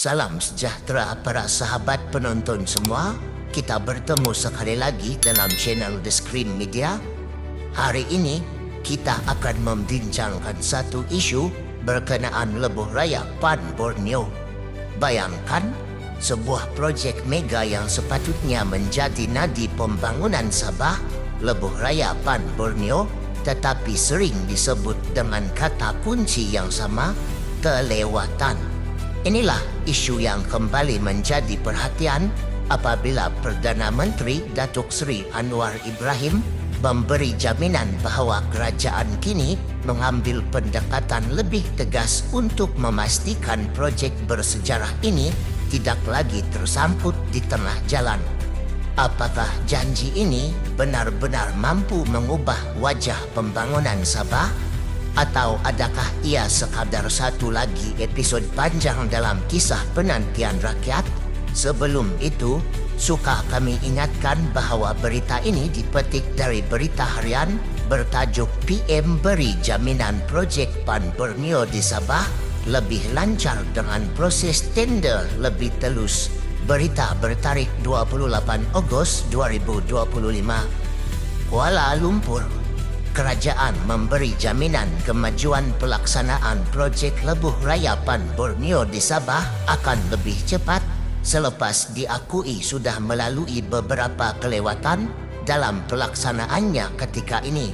Salam sejahtera para sahabat penonton semua. Kita bertemu sekali lagi dalam channel The Screen Media. Hari ini kita akan membincangkan satu isu berkenaan lebuh raya PAN Borneo. Bayangkan sebuah projek mega yang sepatutnya menjadi nadi pembangunan Sabah, lebuh raya PAN Borneo, tetapi sering disebut dengan kata kunci yang sama, kelewatan. Inilah isu yang kembali menjadi perhatian apabila Perdana Menteri Datuk Seri Anwar Ibrahim memberi jaminan bahawa kerajaan kini mengambil pendekatan lebih tegas untuk memastikan projek bersejarah ini tidak lagi tersangkut di tengah jalan. Apakah janji ini benar-benar mampu mengubah wajah pembangunan Sabah? Atau adakah ia sekadar satu lagi episod panjang dalam kisah penantian rakyat? Sebelum itu, suka kami ingatkan bahawa berita ini dipetik dari berita harian bertajuk PM beri jaminan projek PAN Borneo di Sabah lebih lancar dengan proses tender lebih telus. Berita bertarikh 28 Ogos 2025. Kuala Lumpur. Kerajaan memberi jaminan kemajuan pelaksanaan projek lebuh raya PAN Borneo di Sabah akan lebih cepat selepas diakui sudah melalui beberapa kelewatan dalam pelaksanaannya ketika ini.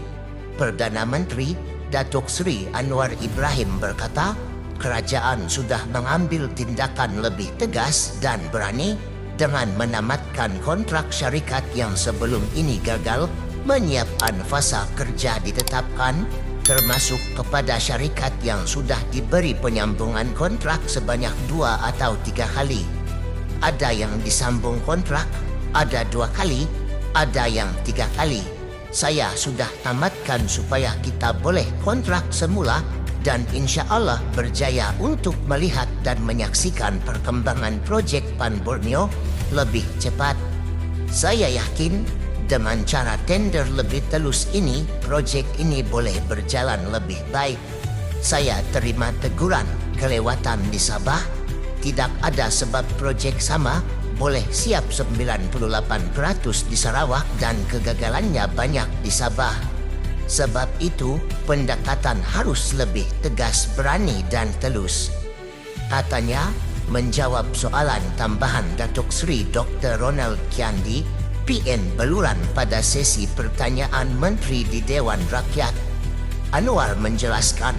Perdana Menteri Datuk Seri Anwar Ibrahim berkata, kerajaan sudah mengambil tindakan lebih tegas dan berani dengan menamatkan kontrak syarikat yang sebelum ini gagal, menyiapkan fasa kerja ditetapkan, termasuk kepada syarikat yang sudah diberi penyambungan kontrak sebanyak 2 atau 3 kali. Ada yang disambung kontrak, ada 2 kali, ada yang 3 kali. Saya sudah tamatkan supaya kita boleh kontrak semula dan insya Allah berjaya untuk melihat dan menyaksikan perkembangan projek PAN Borneo lebih cepat. Saya yakin dengan cara tender lebih telus ini, projek ini boleh berjalan lebih baik. Saya terima teguran kelewatan di Sabah. Tidak ada sebab projek sama boleh siap 98% di Sarawak dan kegagalannya banyak di Sabah. Sebab itu, pendekatan harus lebih tegas, berani dan telus. Katanya, menjawab soalan tambahan Datuk Seri Dr. Ronald Kiandi, PN Beluran pada sesi pertanyaan Menteri di Dewan Rakyat. Anwar menjelaskan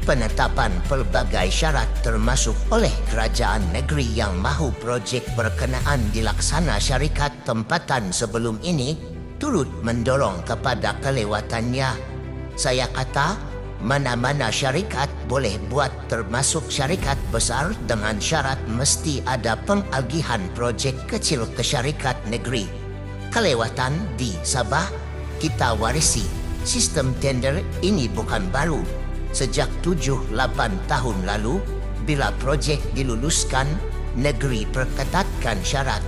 penetapan pelbagai syarat termasuk oleh kerajaan negeri yang mahu projek berkenaan dilaksana syarikat tempatan sebelum ini turut mendorong kepada kelewatannya. Saya kata, mana-mana syarikat boleh buat termasuk syarikat besar dengan syarat mesti ada pengagihan projek kecil ke syarikat negeri. Kelewatan di Sabah kita warisi. Sistem tender ini bukan baru. Sejak 7-8 tahun lalu, bila projek diluluskan, negeri perketatkan syarat.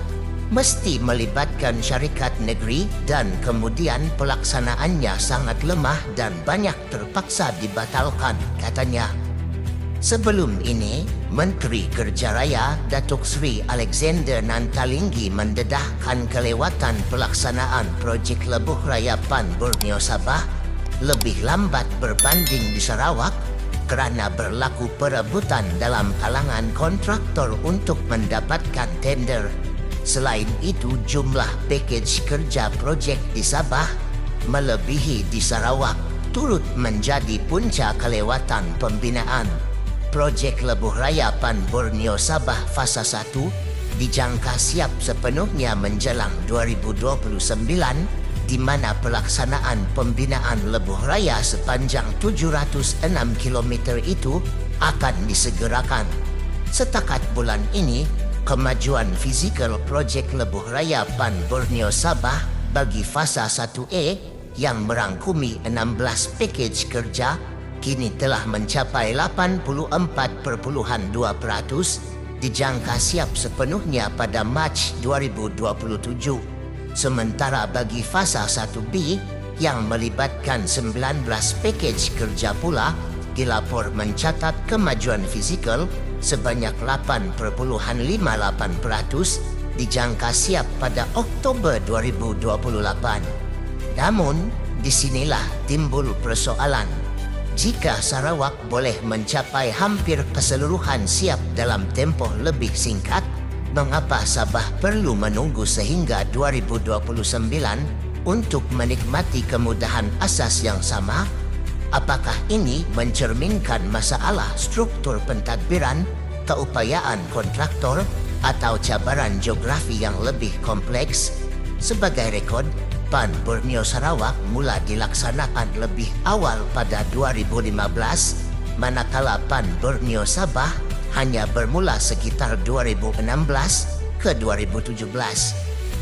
Mesti melibatkan syarikat negeri dan kemudian pelaksanaannya sangat lemah dan banyak terpaksa dibatalkan, katanya. Sebelum ini, Menteri Kerja Raya Datuk Seri Alexander Nantalinggi mendedahkan kelewatan pelaksanaan projek lebuh raya PAN Borneo Sabah lebih lambat berbanding di Sarawak kerana berlaku perebutan dalam kalangan kontraktor untuk mendapatkan tender. Selain itu, jumlah pakej kerja projek di Sabah melebihi di Sarawak turut menjadi punca kelewatan pembinaan. Projek lebuh raya PAN Borneo Sabah Fasa 1 dijangka siap sepenuhnya menjelang 2029, di mana pelaksanaan pembinaan lebuh raya sepanjang 706 km itu akan disegerakan. Setakat bulan ini, kemajuan fizikal projek lebuh raya PAN Borneo Sabah bagi Fasa 1A yang merangkumi 16 pakej kerja kini telah mencapai 84.2%, dijangka siap sepenuhnya pada Mac 2027. Sementara bagi Fasa 1B yang melibatkan 19 pakej kerja pula, dilapor mencatat kemajuan fizikal sebanyak 8,58% dijangka siap pada Oktober 2028. Namun, disinilah timbul persoalan. Jika Sarawak boleh mencapai hampir keseluruhan siap dalam tempoh lebih singkat, mengapa Sabah perlu menunggu sehingga 2029 untuk menikmati kemudahan asas yang sama? Apakah ini mencerminkan masalah struktur pentadbiran, keupayaan kontraktor, atau cabaran geografi yang lebih kompleks? Sebagai rekod, PAN Borneo Sarawak mula dilaksanakan lebih awal pada 2015, manakala PAN Borneo Sabah hanya bermula sekitar 2016 ke 2017.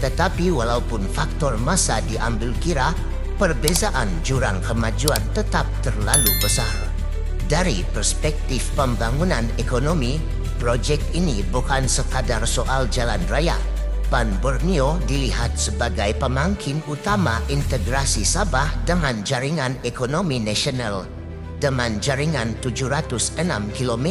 Tetapi walaupun faktor masa diambil kira, perbezaan jurang kemajuan tetap terlalu besar. Dari perspektif pembangunan ekonomi, projek ini bukan sekadar soal jalan raya. PAN Borneo dilihat sebagai pemangkin utama integrasi Sabah dengan jaringan ekonomi nasional. Dengan jaringan 706 km,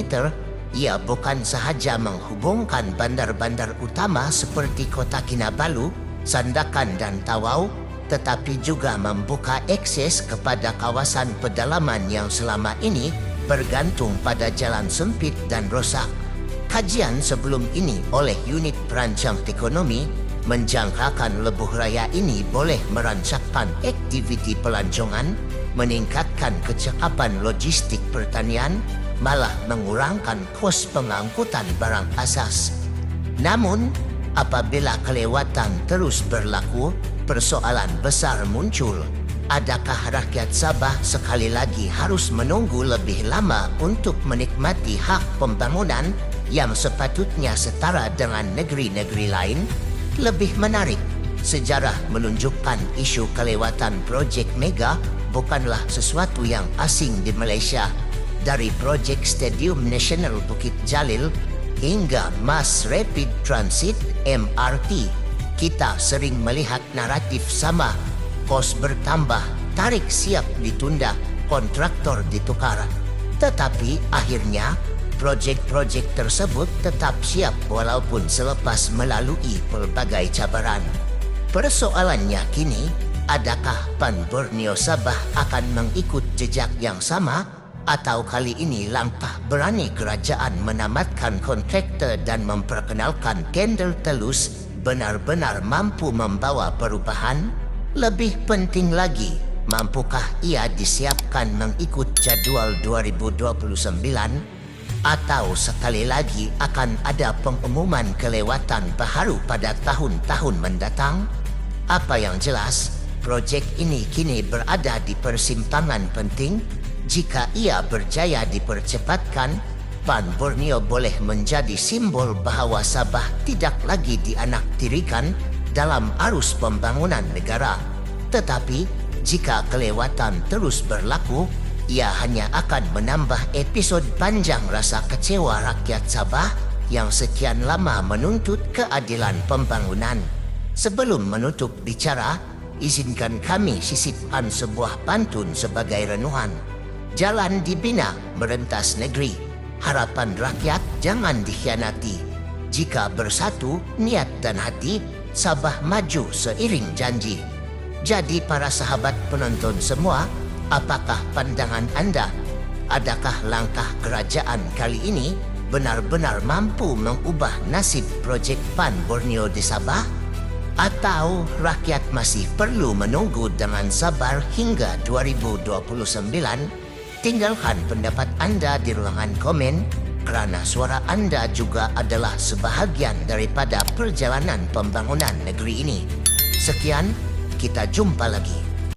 ia bukan sahaja menghubungkan bandar-bandar utama seperti Kota Kinabalu, Sandakan dan Tawau, tetapi juga membuka akses kepada kawasan pedalaman yang selama ini bergantung pada jalan sempit dan rosak. Kajian sebelum ini oleh Unit Perancang Ekonomi menjangkakan lebuh raya ini boleh merancangkan aktiviti pelancongan, meningkatkan kecekapan logistik pertanian, malah mengurangkan kos pengangkutan barang asas. Namun, apabila kelewatan terus berlaku, persoalan besar muncul. Adakah rakyat Sabah sekali lagi harus menunggu lebih lama untuk menikmati hak pembangunan yang sepatutnya setara dengan negeri-negeri lain? Lebih menarik, sejarah menunjukkan isu kelewatan projek mega bukanlah sesuatu yang asing di Malaysia. Dari projek Stadium Nasional Bukit Jalil hingga Mass Rapid Transit MRT, kita sering melihat naratif sama. Kos bertambah, tarik siap ditunda, kontraktor ditukar. Tetapi akhirnya, projek-projek tersebut tetap siap walaupun selepas melalui pelbagai cabaran. Persoalannya kini, adakah PAN Borneo Sabah akan mengikut jejak yang sama? Atau kali ini langkah berani kerajaan menamatkan kontraktor dan memperkenalkan Kendal Telus benar-benar mampu membawa perubahan? Lebih penting lagi, mampukah ia disiapkan mengikut jadual 2029? Atau sekali lagi akan ada pengumuman kelewatan baharu pada tahun-tahun mendatang? Apa yang jelas, projek ini kini berada di persimpangan penting. Jika ia berjaya dipercepatkan, PAN Borneo boleh menjadi simbol bahawa Sabah tidak lagi dianaktirikan dalam arus pembangunan negara. Tetapi, jika kelewatan terus berlaku, ia hanya akan menambah episod panjang rasa kecewa rakyat Sabah yang sekian lama menuntut keadilan pembangunan. Sebelum menutup bicara, izinkan kami sisipkan sebuah pantun sebagai renungan. Jalan dibina merentas negeri. Harapan rakyat jangan dikhianati. Jika bersatu niat dan hati, Sabah maju seiring janji. Jadi para sahabat penonton semua, apakah pandangan anda? Adakah langkah kerajaan kali ini benar-benar mampu mengubah nasib projek PAN Borneo di Sabah? Atau rakyat masih perlu menunggu dengan sabar hingga 2029? Tinggalkan pendapat anda di ruangan komen kerana suara anda juga adalah sebahagian daripada perjalanan pembangunan negeri ini. Sekian, kita jumpa lagi.